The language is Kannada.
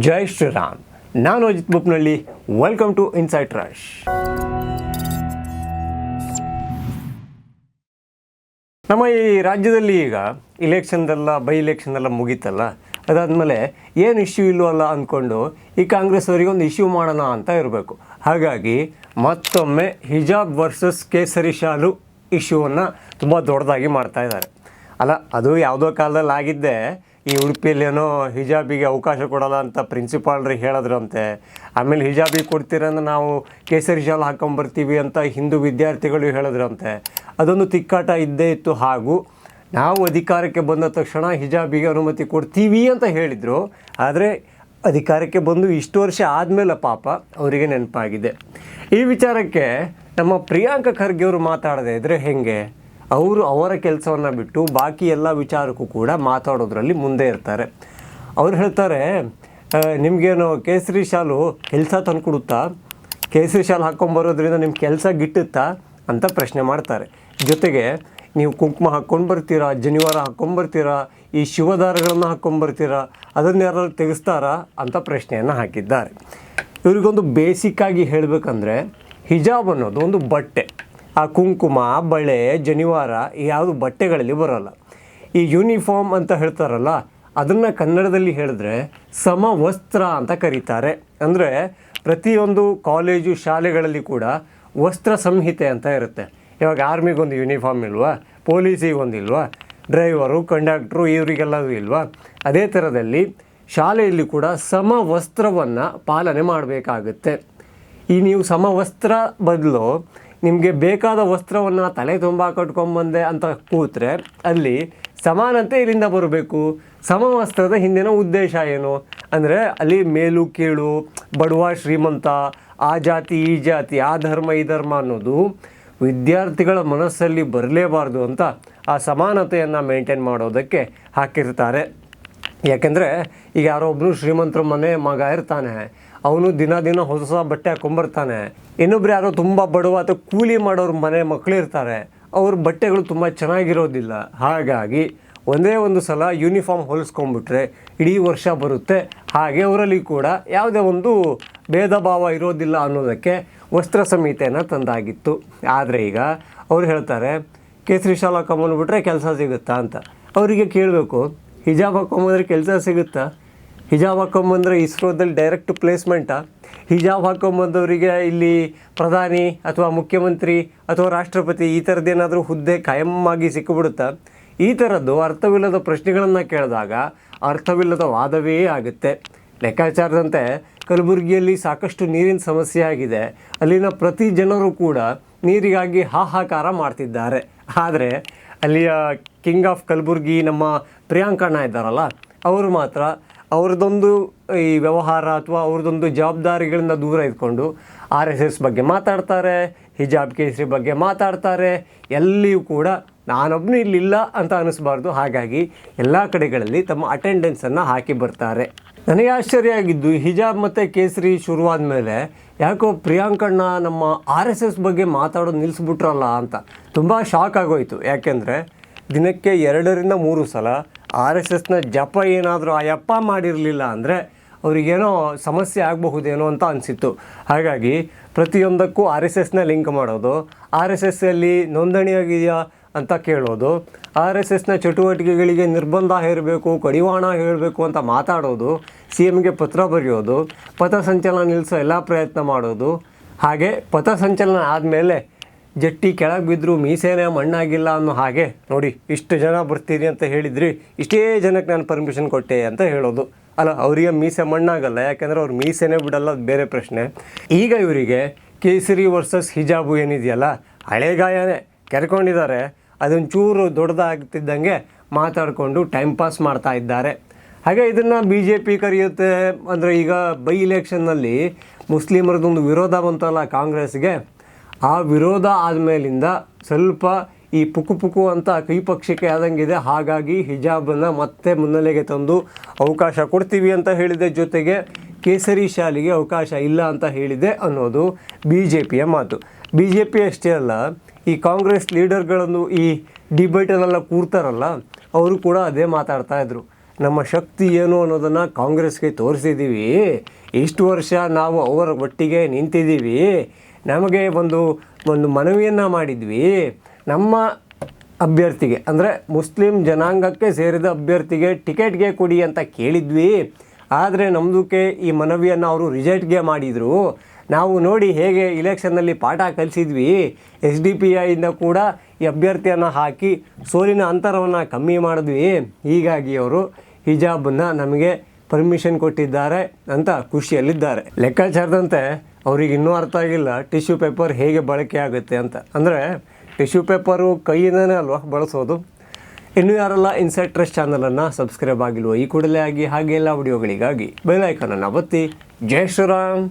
ಜೈ ಶ್ರೀರಾಮ್. ನಾನು Ajit Bopnalli. Welcome to Insight Rush. ನಮ್ಮ ಈ ರಾಜ್ಯದಲ್ಲಿ ಈಗ ಬೈ ಇಲೆಕ್ಷನ್ ಎಲ್ಲ ಮುಗೀತಲ್ಲ, ಅದಾದಮೇಲೆ ಏನು ಇಶ್ಯೂ ಇಲ್ವಲ್ಲ ಅಂದ್ಕೊಂಡು ಈ ಕಾಂಗ್ರೆಸ್ ಅವರಿಗೆ ಒಂದು ಇಶ್ಯೂ ಮಾಡೋಣ ಅಂತ ಇರಬೇಕು. ಹಾಗಾಗಿ ಮತ್ತೊಮ್ಮೆ ಹಿಜಾಬ್ ವರ್ಸಸ್ ಕೇಸರಿ ಶಾಲು ಇಶ್ಯೂವನ್ನು ತುಂಬ ದೊಡ್ಡದಾಗಿ ಮಾಡ್ತಾಯಿದ್ದಾರೆ. ಅಲ್ಲ, ಅದು ಯಾವುದೋ ಕಾಲದಲ್ಲಿ ಆಗಿದ್ದೆ. ಈ ಉಡುಪಿಯಲ್ಲೇನೋ ಹಿಜಾಬಿಗೆ ಅವಕಾಶ ಕೊಡೋಲ್ಲ ಅಂತ ಪ್ರಿನ್ಸಿಪಾಲ್ರಿಗೆ ಹೇಳಿದ್ರಂತೆ. ಆಮೇಲೆ ಹಿಜಾಬಿಗೆ ಕೊಡ್ತೀರಂದ್ರೆ ನಾವು ಕೇಸರಿ ಶಾಲು ಹಾಕ್ಕೊಂಬರ್ತೀವಿ ಅಂತ ಹಿಂದೂ ವಿದ್ಯಾರ್ಥಿಗಳು ಹೇಳಿದ್ರಂತೆ. ಅದೊಂದು ತಿಕ್ಕಾಟ ಇದ್ದೇ ಇತ್ತು. ಹಾಗೂ ನಾವು ಅಧಿಕಾರಕ್ಕೆ ಬಂದ ತಕ್ಷಣ ಹಿಜಾಬಿಗೆ ಅನುಮತಿ ಕೊಡ್ತೀವಿ ಅಂತ ಹೇಳಿದರು. ಆದರೆ ಅಧಿಕಾರಕ್ಕೆ ಬಂದು ಇಷ್ಟು ವರ್ಷ ಆದಮೇಲೆ ಪಾಪ ಅವರಿಗೆ ನೆನಪಾಗಿದೆ. ಈ ವಿಚಾರಕ್ಕೆ ನಮ್ಮ ಪ್ರಿಯಾಂಕ ಖರ್ಗೆ ಅವರು ಮಾತಾಡದೇ ಇದ್ದರೆ ಹೇಗೆ? ಅವರು ಅವರ ಕೆಲಸವನ್ನು ಬಿಟ್ಟು ಬಾಕಿ ಎಲ್ಲ ವಿಚಾರಕ್ಕೂ ಕೂಡ ಮಾತಾಡೋದ್ರಲ್ಲಿ ಮುಂದೆ ಇರ್ತಾರೆ. ಅವ್ರು ಹೇಳ್ತಾರೆ, ನಿಮಗೇನು ಕೇಸರಿ ಶಾಲು ಕೆಲಸ ತಂದುಕೊಡುತ್ತಾ? ಕೇಸರಿ ಶಾಲು ಹಾಕ್ಕೊಂಬರೋದ್ರಿಂದ ನಿಮ್ಮ ಕೆಲಸ ಗಿಟ್ಟುತ್ತಾ ಅಂತ ಪ್ರಶ್ನೆ ಮಾಡ್ತಾರೆ. ಜೊತೆಗೆ ನೀವು ಕುಂಕುಮ ಹಾಕ್ಕೊಂಡು ಬರ್ತೀರಾ, ಜನಿವಾರ ಹಾಕ್ಕೊಂಬರ್ತೀರಾ, ಈ ಶಿವದಾರಗಳನ್ನು ಹಾಕ್ಕೊಂಬರ್ತೀರಾ, ಅದನ್ನು ಯಾರು ತೆಗೆಸ್ತಾರಾ ಅಂತ ಪ್ರಶ್ನೆಯನ್ನು ಹಾಕಿದ್ದಾರೆ. ಇವರಿಗೊಂದು ಬೇಸಿಕ್ಕಾಗಿ ಹೇಳಬೇಕಂದ್ರೆ ಹಿಜಾಬ್ ಅನ್ನೋದು ಒಂದು ಬಟ್ಟೆ. ಆ ಕುಂಕುಮ, ಬಳೆ, ಜನಿವಾರ ಯಾವುದು ಬಟ್ಟೆಗಳಲ್ಲಿ ಬರೋಲ್ಲ. ಈ ಯೂನಿಫಾರ್ಮ್ ಅಂತ ಹೇಳ್ತಾರಲ್ಲ, ಅದನ್ನು ಕನ್ನಡದಲ್ಲಿ ಹೇಳಿದ್ರೆ ಸಮವಸ್ತ್ರ ಅಂತ ಕರೀತಾರೆ. ಅಂದರೆ ಪ್ರತಿಯೊಂದು ಕಾಲೇಜು ಶಾಲೆಗಳಲ್ಲಿ ಕೂಡ ವಸ್ತ್ರ ಸಂಹಿತೆ ಅಂತ ಇರುತ್ತೆ. ಇವಾಗ ಆರ್ಮಿಗೊಂದು ಯೂನಿಫಾರ್ಮ್ ಇಲ್ವಾ, ಪೊಲೀಸಿಗೊಂದು ಇಲ್ವಾ, ಡ್ರೈವರು, ಕಂಡಕ್ಟ್ರು ಇವರಿಗೆಲ್ಲವೂ ಇಲ್ವಾ? ಅದೇ ಥರದಲ್ಲಿ ಶಾಲೆಯಲ್ಲಿ ಕೂಡ ಸಮವಸ್ತ್ರವನ್ನು ಪಾಲನೆ ಮಾಡಬೇಕಾಗುತ್ತೆ. ಈ ನೀವು ಸಮವಸ್ತ್ರ ಬದಲು ನಿಮಗೆ ಬೇಕಾದ ವಸ್ತ್ರವನ್ನು ತಲೆ ತುಂಬ ಕಟ್ಕೊಂಬಂದೆ ಅಂತ ಕೂತ್ರೆ ಅಲ್ಲಿ ಸಮಾನತೆ ಇಲ್ಲಿಂದ ಬರಬೇಕು. ಸಮವಸ್ತ್ರದ ಹಿಂದಿನ ಉದ್ದೇಶ ಏನು ಅಂದರೆ ಅಲ್ಲಿ ಮೇಲು ಕೀಳು, ಬಡವ ಶ್ರೀಮಂತ, ಆ ಜಾತಿ ಈ ಜಾತಿ, ಆ ಧರ್ಮ ಈ ಧರ್ಮ ಅನ್ನೋದು ವಿದ್ಯಾರ್ಥಿಗಳ ಮನಸ್ಸಲ್ಲಿ ಬರಲೇಬಾರ್ದು ಅಂತ ಆ ಸಮಾನತೆಯನ್ನು ಮೇಂಟೈನ್ ಮಾಡೋದಕ್ಕೆ ಹಾಕಿರ್ತಾರೆ. ಯಾಕೆಂದರೆ ಈಗ ಯಾರೋ ಒಬ್ಬರು ಶ್ರೀಮಂತರ ಮನೆ ಮಗ ಇರ್ತಾನೆ, ಅವನು ದಿನ ಹೊಸ ಬಟ್ಟೆ ಹಾಕ್ಕೊಂಬರ್ತಾನೆ. ಇನ್ನೊಬ್ರು ಯಾರೋ ತುಂಬ ಬಡವ ಅಥವಾ ಕೂಲಿ ಮಾಡೋರು ಮನೆ ಮಕ್ಕಳು ಇರ್ತಾರೆ, ಅವ್ರ ಬಟ್ಟೆಗಳು ತುಂಬ ಚೆನ್ನಾಗಿರೋದಿಲ್ಲ. ಹಾಗಾಗಿ ಒಂದೇ ಒಂದು ಸಲ ಯೂನಿಫಾರ್ಮ್ ಹೊಲಿಸ್ಕೊಂಡ್ಬಿಟ್ರೆ ಇಡೀ ವರ್ಷ ಬರುತ್ತೆ. ಹಾಗೆ ಅವರಲ್ಲಿ ಕೂಡ ಯಾವುದೇ ಒಂದು ಭೇದ ಭಾವ ಇರೋದಿಲ್ಲ ಅನ್ನೋದಕ್ಕೆ ವಸ್ತ್ರ ಸಂಹಿತೆಯನ್ನು ತಂದಾಗಿತ್ತು. ಆದರೆ ಈಗ ಅವ್ರು ಹೇಳ್ತಾರೆ, ಕೇಸರಿ ಶಾಲು ಹಾಕೊಂಬಂದ್ಬಿಟ್ರೆ ಕೆಲಸ ಸಿಗುತ್ತಾ ಅಂತ. ಅವರಿಗೆ ಕೇಳಬೇಕು, ಹಿಜಾಬ್ ಹಾಕ್ಕೊಂಬಂದ್ರೆ ಕೆಲಸ ಸಿಗುತ್ತಾ? ಹಿಜಾಬ್ ಹಾಕ್ಕೊಂಬಂದ್ರೆ ಇಸ್ರೋದಲ್ಲಿ ಡೈರೆಕ್ಟ್ ಪ್ಲೇಸ್ಮೆಂಟಾ? ಹಿಜಾಬ್ ಹಾಕ್ಕೊಂಬಂದವರಿಗೆ ಇಲ್ಲಿ ಪ್ರಧಾನಿ ಅಥವಾ ಮುಖ್ಯಮಂತ್ರಿ ಅಥವಾ ರಾಷ್ಟ್ರಪತಿ ಈ ಥರದ್ದೇನಾದರೂ ಹುದ್ದೆ ಕಾಯಮ್ಮಾಗಿ ಸಿಕ್ಕಿಬಿಡುತ್ತಾ? ಈ ಥರದ್ದು ಅರ್ಥವಿಲ್ಲದ ಪ್ರಶ್ನೆಗಳನ್ನು ಕೇಳಿದಾಗ ಅರ್ಥವಿಲ್ಲದ ವಾದವೇ ಆಗುತ್ತೆ. ಲೆಕ್ಕಾಚಾರದಂತೆ ಕಲಬುರಗಿಯಲ್ಲಿ ಸಾಕಷ್ಟು ನೀರಿನ ಸಮಸ್ಯೆ ಆಗಿದೆ. ಅಲ್ಲಿನ ಪ್ರತಿ ಜನರು ಕೂಡ ನೀರಿಗಾಗಿ ಹಾಹಾಕಾರ ಮಾಡ್ತಿದ್ದಾರೆ. ಆದರೆ ಅಲ್ಲಿಯ ಕಿಂಗ್ ಆಫ್ ಕಲಬುರ್ಗಿ ನಮ್ಮ ಪ್ರಿಯಾಂಕಣ್ಣ ಇದ್ದಾರಲ್ಲ, ಅವರು ಮಾತ್ರ ಅವ್ರದ್ದೊಂದು ಈ ವ್ಯವಹಾರ ಅಥವಾ ಅವ್ರದ್ದೊಂದು ಜವಾಬ್ದಾರಿಗಳಿಂದ ದೂರ ಇದ್ಕೊಂಡು RSS ಬಗ್ಗೆ ಮಾತಾಡ್ತಾರೆ, ಹಿಜಾಬ್ ಕೇಸರಿ ಬಗ್ಗೆ ಮಾತಾಡ್ತಾರೆ. ಎಲ್ಲಿಯೂ ಕೂಡ ನಾನೊಬ್ಬನು ಇಲ್ಲಿಲ್ಲ ಅಂತ ಅನ್ನಿಸ್ಬಾರ್ದು. ಹಾಗಾಗಿ ಎಲ್ಲ ಕಡೆಗಳಲ್ಲಿ ತಮ್ಮ ಅಟೆಂಡೆನ್ಸನ್ನು ಹಾಕಿ ಬರ್ತಾರೆ. ನನಗೆ ಆಶ್ಚರ್ಯ ಆಗಿದ್ದು, ಹಿಜಾಬ್ ಮತ್ತು ಕೇಸರಿ ಶುರುವಾದ ಮೇಲೆ ಯಾಕೋ ಪ್ರಿಯಾಂಕಣ್ಣ ನಮ್ಮ RSS ಬಗ್ಗೆ ಮಾತಾಡೋದು ನಿಲ್ಲಿಸ್ಬಿಟ್ರಲ್ಲ ಅಂತ ತುಂಬ ಶಾಕ್ ಆಗೋಯಿತು. ಯಾಕೆಂದರೆ ದಿನಕ್ಕೆ 2-3 ಸಲ RSSನ ಜಪ ಏನಾದರೂ ಆ ಯಪ್ಪ ಮಾಡಿರಲಿಲ್ಲ ಅಂದರೆ ಅವರಿಗೇನೋ ಸಮಸ್ಯೆ ಆಗಬಹುದೇನೋ ಅಂತ ಅನಿಸಿತ್ತು. ಹಾಗಾಗಿ ಪ್ರತಿಯೊಂದಕ್ಕೂ RSSನ ಲಿಂಕ್ ಮಾಡೋದು, RSSಲ್ಲಿ ನೋಂದಣಿಯಾಗಿದೆಯಾ ಅಂತ ಕೇಳೋದು, RSSನ ಚಟುವಟಿಕೆಗಳಿಗೆ ನಿರ್ಬಂಧ ಹೇರಬೇಕು, ಕಡಿವಾಣ ಹೇಳಬೇಕು ಅಂತ ಮಾತಾಡೋದು, CMಗೆ ಪತ್ರ ಬರೆಯೋದು, ಪಥಸಂಚಲನ ನಿಲ್ಲಿಸೋ ಎಲ್ಲ ಪ್ರಯತ್ನ ಮಾಡೋದು. ಹಾಗೆ ಪಥಸಂಚಲನ ಆದಮೇಲೆ ಜಟ್ಟಿ ಕೆಳಗೆ ಬಿದ್ದರೂ ಮೀಸೇನೆ ಮಣ್ಣಾಗಿಲ್ಲ ಅನ್ನೋ ಹಾಗೆ, ನೋಡಿ ಇಷ್ಟು ಜನ ಬರ್ತೀರಿ ಅಂತ ಹೇಳಿದ್ರಿ, ಇಷ್ಟೇ ಜನಕ್ಕೆ ನಾನು ಪರ್ಮಿಷನ್ ಕೊಟ್ಟೆ ಅಂತ ಹೇಳೋದು. ಅಲ್ಲ, ಅವರಿಗೆ ಮೀಸೆ ಮಣ್ಣಾಗಲ್ಲ, ಯಾಕೆಂದರೆ ಅವ್ರು ಮೀಸೆನೇ ಬಿಡಲ್ಲ, ಅದು ಬೇರೆ ಪ್ರಶ್ನೆ. ಈಗ ಇವರಿಗೆ ಕೇಸರಿ ವರ್ಸಸ್ ಹಿಜಾಬು ಏನಿದೆಯಲ್ಲ, ಹಳೆಗಾಯನೇ ಕೆರ್ಕೊಂಡಿದ್ದಾರೆ. ಅದೊಂದು ಚೂರು ದೊಡ್ಡದಾಗ್ತಿದ್ದಂಗೆ ಮಾತಾಡಿಕೊಂಡು ಟೈಮ್ ಪಾಸ್ ಮಾಡ್ತಾ ಇದ್ದಾರೆ. ಹಾಗೆ ಇದನ್ನು BJP ಕರೆಯುತ್ತೆ. ಅಂದರೆ ಈಗ ಬೈ ಇಲೆಕ್ಷನ್ನಲ್ಲಿ ಮುಸ್ಲಿಮರದೊಂದು ವಿರೋಧ ಬಂತಲ್ಲ ಕಾಂಗ್ರೆಸ್ಗೆ, ಆ ವಿರೋಧ ಆದಮೇಲಿಂದ ಸ್ವಲ್ಪ ಈ ಪುಕು ಅಂತ ಕೈಪಕ್ಷಕ್ಕೆ ಆದಂಗಿದೆ. ಹಾಗಾಗಿ ಹಿಜಾಬನ್ನು ಮತ್ತೆ ಮುನ್ನೆಲೆಗೆ ತಂದು ಅವಕಾಶ ಕೊಡ್ತೀವಿ ಅಂತ ಹೇಳಿದೆ. ಜೊತೆಗೆ ಕೇಸರಿ ಶಾಲಿಗೆ ಅವಕಾಶ ಇಲ್ಲ ಅಂತ ಹೇಳಿದೆ ಅನ್ನೋದು BJPಯ ಮಾತು. BJP ಅಷ್ಟೇ ಅಲ್ಲ, ಈ ಕಾಂಗ್ರೆಸ್ ಲೀಡರ್ಗಳನ್ನು ಈ ಡಿಬೇಟಲ್ಲೆಲ್ಲ ಕೂರ್ತಾರಲ್ಲ, ಅವರು ಕೂಡ ಅದೇ ಮಾತಾಡ್ತಾಯಿದ್ರು. ನಮ್ಮ ಶಕ್ತಿ ಏನು ಅನ್ನೋದನ್ನು ಕಾಂಗ್ರೆಸ್ಗೆ ತೋರಿಸಿದ್ದೀವಿ. ಇಷ್ಟು ವರ್ಷ ನಾವು ಅವರ ಒಟ್ಟಿಗೆ ನಿಂತಿದ್ದೀವಿ. ನಮಗೆ ಒಂದು ಮನವಿಯನ್ನು ಮಾಡಿದ್ವಿ, ನಮ್ಮ ಅಭ್ಯರ್ಥಿಗೆ ಅಂದರೆ ಮುಸ್ಲಿಂ ಜನಾಂಗಕ್ಕೆ ಸೇರಿದ ಅಭ್ಯರ್ಥಿಗೆ ಟಿಕೆಟ್ಗೆ ಕೊಡಿ ಅಂತ ಕೇಳಿದ್ವಿ. ಆದರೆ ನಮ್ಮದಕ್ಕೆ ಈ ಮನವಿಯನ್ನು ಅವರು ರಿಜೆಕ್ಟ್ಗೆ ಮಾಡಿದರು. ನಾವು ನೋಡಿ ಹೇಗೆ ಇಲೆಕ್ಷನ್ನಲ್ಲಿ ಪಾಠ ಕಲಿಸಿದ್ವಿ. SDPIಯಿಂದ ಕೂಡ ಈ ಅಭ್ಯರ್ಥಿಯನ್ನು ಹಾಕಿ ಸೋಲಿನ ಅಂತರವನ್ನು ಕಮ್ಮಿ ಮಾಡಿದ್ವಿ. ಹೀಗಾಗಿ ಅವರು ಹಿಜಾಬನ್ನು ನಮಗೆ ಪರ್ಮಿಷನ್ ಕೊಟ್ಟಿದ್ದಾರೆ ಅಂತ ಖುಷಿಯಲ್ಲಿದ್ದಾರೆ. ಲೆಕ್ಕಾಚಾರದಂತೆ ಅವ್ರಿಗೆ ಇನ್ನೂ ಅರ್ಥ ಆಗಿಲ್ಲ ಟಿಶ್ಯೂ ಪೇಪರ್ ಹೇಗೆ ಬಳಕೆ ಆಗುತ್ತೆ ಅಂತ. ಅಂದರೆ ಟಿಶ್ಯೂ ಪೇಪರು ಕೈಯಿಂದನೇ ಅಲ್ವಾ ಬಳಸೋದು. ಇನ್ನೂ ಯಾರೆಲ್ಲ ಇನ್ಸೈಡ್ ಟ್ರಸ್ಟ್ ಚಾನಲನ್ನು ಸಬ್ಸ್ಕ್ರೈಬ್ ಆಗಿಲ್ವೋ ಈ ಕೂಡಲೇ ಆಗಿ, ಹಾಗೆ ಎಲ್ಲ ವಿಡಿಯೋಗಳಿಗಾಗಿ ಬೆಲ್ ಐಕಾನನ್ನು ಒತ್ತಿ. ಜೈ ಶ್ರೀರಾಮ್.